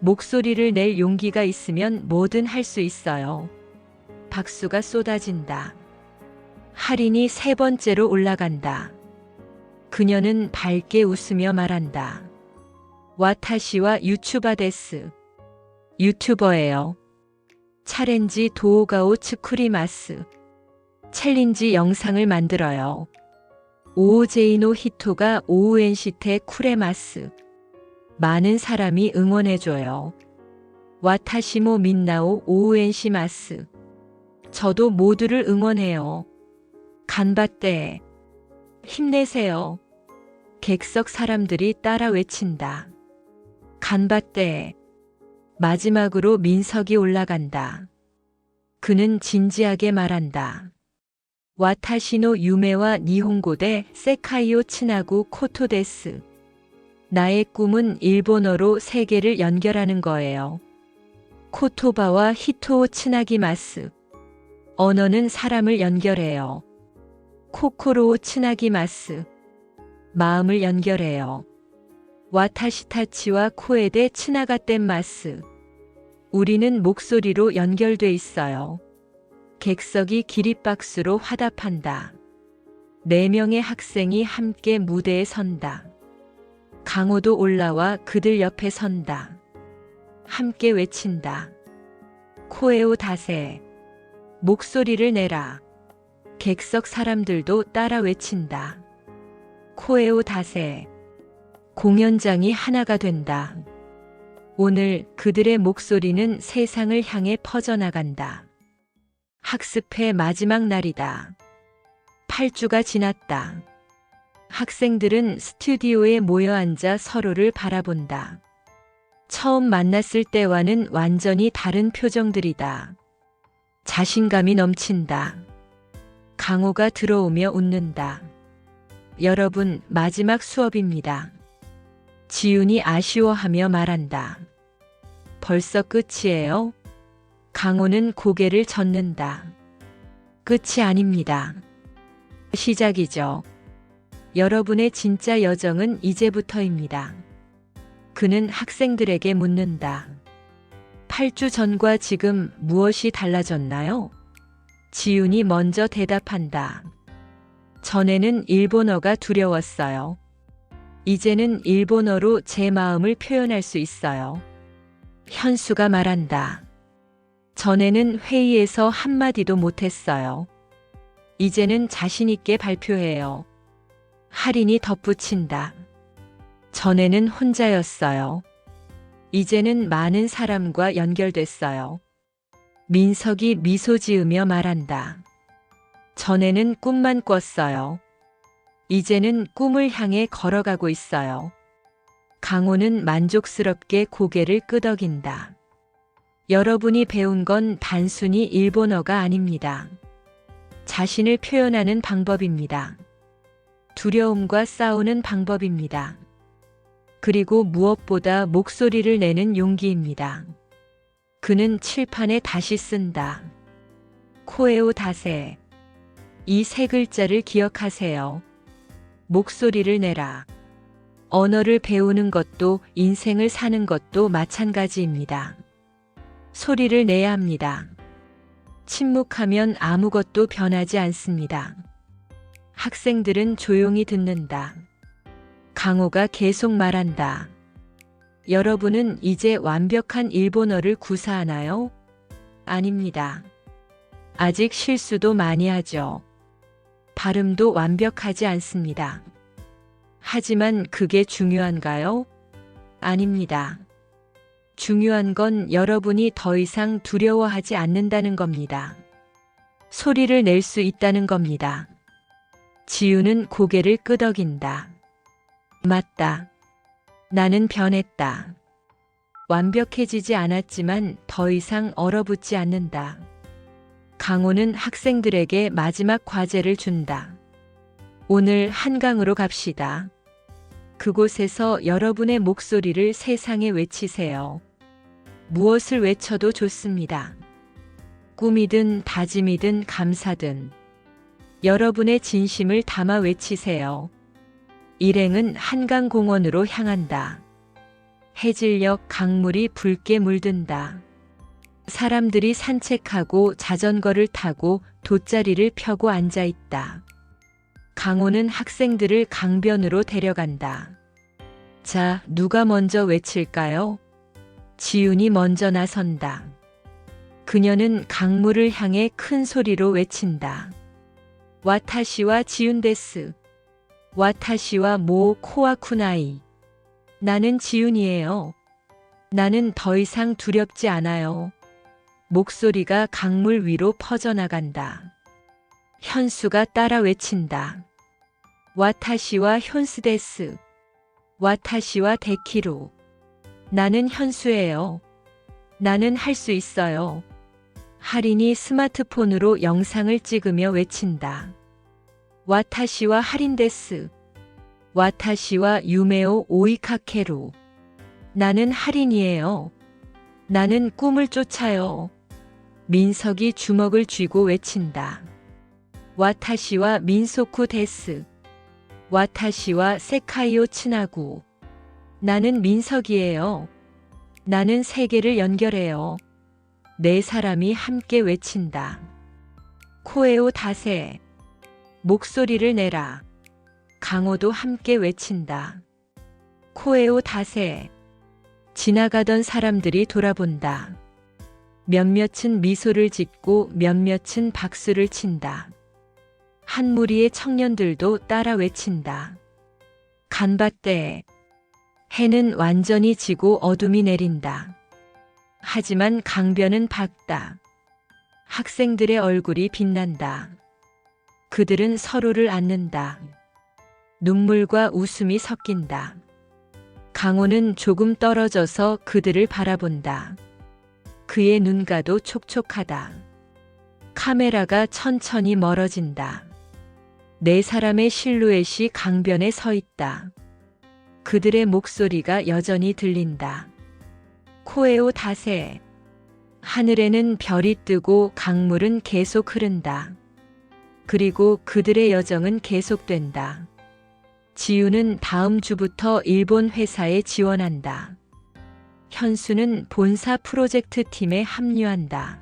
[SPEAKER 1] 목소리를 낼 용기가 있으면 뭐든 할 수 있어요. 박수가 쏟아진다. 할인이 세 번째로 올라간다. 그녀는 밝게 웃으며 말한다. 와타시와 유튜버 데스. 유튜버예요. 차렌지 도오가오 츠쿠리마스. 챌린지 영상을 만들어요. 오오제이노 히토가 오우엔시테 쿠레마스. 많은 사람이 응원해줘요. 와타시모 민나오 오우엔시마스. 저도 모두를 응원해요. 간바떼. 힘내세요. 객석 사람들이 따라 외친다. 간바떼. 마지막으로 민석이 올라간다. 그는 진지하게 말한다. 와타시노 유메와 니혼고대 세카이오 츠나구 코토데스. 나의 꿈은 일본어로 세계를 연결하는 거예요. 코토바와 히토오 츠나기마스. 언어는 사람을 연결해요. 코코로오 츠나기마스. 마음을 연결해요. 와타시타치와 코에데 츠나가떼마스. 우리는 목소리로 연결돼 있어요. 객석이 기립박수로 화답한다. 4명의 학생이 함께 무대에 선다. 강호도 올라와 그들 옆에 선다. 함께 외친다. 코에오 다세. 목소리를 내라. 객석 사람들도 따라 외친다. 코에오 다세. 공연장이 하나가 된다. 오늘 그들의 목소리는 세상을 향해 퍼져나간다. 학습의 마지막 날이다. 8주가 지났다. 학생들은 스튜디오에 모여 앉아 서로를 바라본다. 처음 만났을 때와는 완전히 다른 표정들이다. 자신감이 넘친다. 강호가 들어오며 웃는다. 여러분, 마지막 수업입니다. 지훈이 아쉬워하며 말한다. 벌써 끝이에요? 강호는 고개를 젓는다. 끝이 아닙니다. 시작이죠. 여러분의 진짜 여정은 이제부터입니다. 그는 학생들에게 묻는다. 8주 전과 지금 무엇이 달라졌나요? 지훈이 먼저 대답한다. 전에는 일본어가 두려웠어요. 이제는 일본어로 제 마음을 표현할 수 있어요. 현수가 말한다. 전에는 회의에서 한마디도 못했어요. 이제는 자신있게 발표해요. 할인이 덧붙인다. 전에는 혼자였어요. 이제는 많은 사람과 연결됐어요. 민석이 미소 지으며 말한다. 전에는 꿈만 꿨어요. 이제는 꿈을 향해 걸어가고 있어요. 강호는 만족스럽게 고개를 끄덕인다. 여러분이 배운 건 단순히 일본어가 아닙니다. 자신을 표현하는 방법입니다. 두려움과 싸우는 방법입니다. 그리고 무엇보다 목소리를 내는 용기입니다. 그는 칠판에 다시 쓴다. 코에오 다세. 이 세 글자를 기억하세요. 목소리를 내라. 언어를 배우는 것도 인생을 사는 것도 마찬가지입니다. 소리를 내야 합니다. 침묵하면 아무것도 변하지 않습니다. 학생들은 조용히 듣는다. 강호가 계속 말한다. 여러분은 이제 완벽한 일본어를 구사하나요? 아닙니다. 아직 실수도 많이 하죠. 발음도 완벽하지 않습니다. 하지만 그게 중요한가요? 아닙니다. 중요한 건 여러분이 더 이상 두려워하지 않는다는 겁니다. 소리를 낼 수 있다는 겁니다. 지우는 고개를 끄덕인다. 맞다. 나는 변했다. 완벽해지지 않았지만 더 이상 얼어붙지 않는다. 강호는 학생들에게 마지막 과제를 준다. 오늘 한강으로 갑시다. 그곳에서 여러분의 목소리를 세상에 외치세요. 무엇을 외쳐도 좋습니다. 꿈이든 다짐이든 감사든 여러분의 진심을 담아 외치세요. 일행은 한강공원으로 향한다. 해질녘 강물이 붉게 물든다. 사람들이 산책하고 자전거를 타고 돗자리를 펴고 앉아 있다. 강호는 학생들을 강변으로 데려간다. 자, 누가 먼저 외칠까요? 지훈이 먼저 나선다. 그녀는 강물을 향해 큰 소리로 외친다. 와타시와 지훈 데스. 와타시와 모 코와쿠나이. 나는 지훈이에요. 나는 더 이상 두렵지 않아요. 목소리가 강물 위로 퍼져나간다. 현수가 따라 외친다. 와타시와 현스데스. 와타시와 데키로. 나는 현수예요. 나는 할 수 있어요. 할인이 스마트폰으로 영상을 찍으며 외친다. 와타시와 할인데스. 와타시와 유메오 오이카케로. 나는 할인이에요. 나는 꿈을 쫓아요. 민석이 주먹을 쥐고 외친다. 와타시와 민소쿠 데스. 와타시와 세카이오 츠나구. 나는 민석이에요. 나는 세계를 연결해요. 네 사람이 함께 외친다. 코에오 다세. 목소리를 내라. 강호도 함께 외친다. 코에오 다세. 지나가던 사람들이 돌아본다. 몇몇은 미소를 짓고 몇몇은 박수를 친다. 한 무리의 청년들도 따라 외친다. 간바떼. 해는 완전히 지고 어둠이 내린다. 하지만 강변은 밝다. 학생들의 얼굴이 빛난다. 그들은 서로를 안는다. 눈물과 웃음이 섞인다. 강호는 조금 떨어져서 그들을 바라본다. 그의 눈가도 촉촉하다. 카메라가 천천히 멀어진다. 네 사람의 실루엣이 강변에 서 있다. 그들의 목소리가 여전히 들린다. 코에오 다세. 하늘에는 별이 뜨고 강물은 계속 흐른다. 그리고 그들의 여정은 계속된다. 지우는 다음 주부터 일본 회사에 지원한다. 현수는 본사 프로젝트 팀에 합류한다.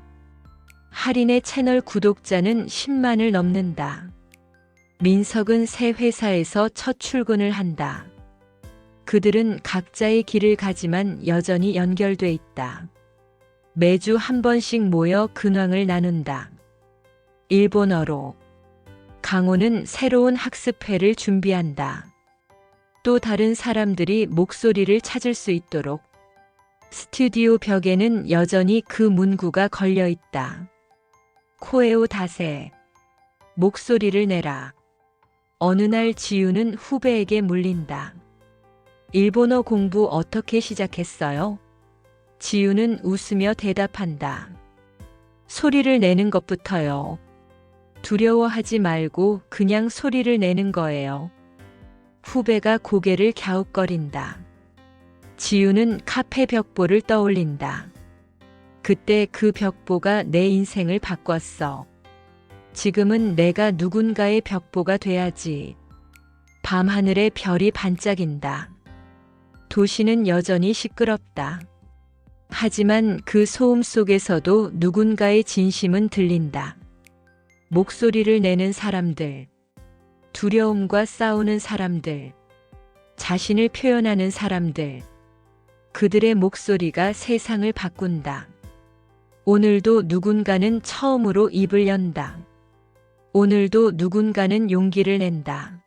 [SPEAKER 1] 할인의 채널 구독자는 10만을 넘는다. 민석은 새 회사에서 첫 출근을 한다. 그들은 각자의 길을 가지만 여전히 연결돼 있다. 매주 한 번씩 모여 근황을 나눈다. 일본어로. 강호는 새로운 학습회를 준비한다. 또 다른 사람들이 목소리를 찾을 수 있도록. 스튜디오 벽에는 여전히 그 문구가 걸려 있다. 코에오 다세. 목소리를 내라. 어느 날 지우는 후배에게 물린다. 일본어 공부 어떻게 시작했어요? 지우는 웃으며 대답한다. 소리를 내는 것부터요. 두려워하지 말고 그냥 소리를 내는 거예요. 후배가 고개를 갸웃거린다. 지우는 카페 벽보를 떠올린다. 그때 그 벽보가 내 인생을 바꿨어. 지금은 내가 누군가의 벽보가 돼야지. 밤하늘에 별이 반짝인다. 도시는 여전히 시끄럽다. 하지만 그 소음 속에서도 누군가의 진심은 들린다. 목소리를 내는 사람들, 두려움과 싸우는 사람들, 자신을 표현하는 사람들, 그들의 목소리가 세상을 바꾼다. 오늘도 누군가는 처음으로 입을 연다. 오늘도 누군가는 용기를 낸다.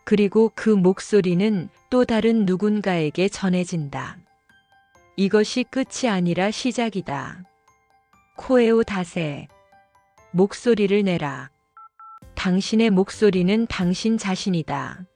[SPEAKER 1] 그리고 그 목소리는 또 다른 누군가에게 전해진다. 이것이 끝이 아니라 시작이다. 코에오 다세. 목소리를 내라. 당신의 목소리는 당신 자신이다.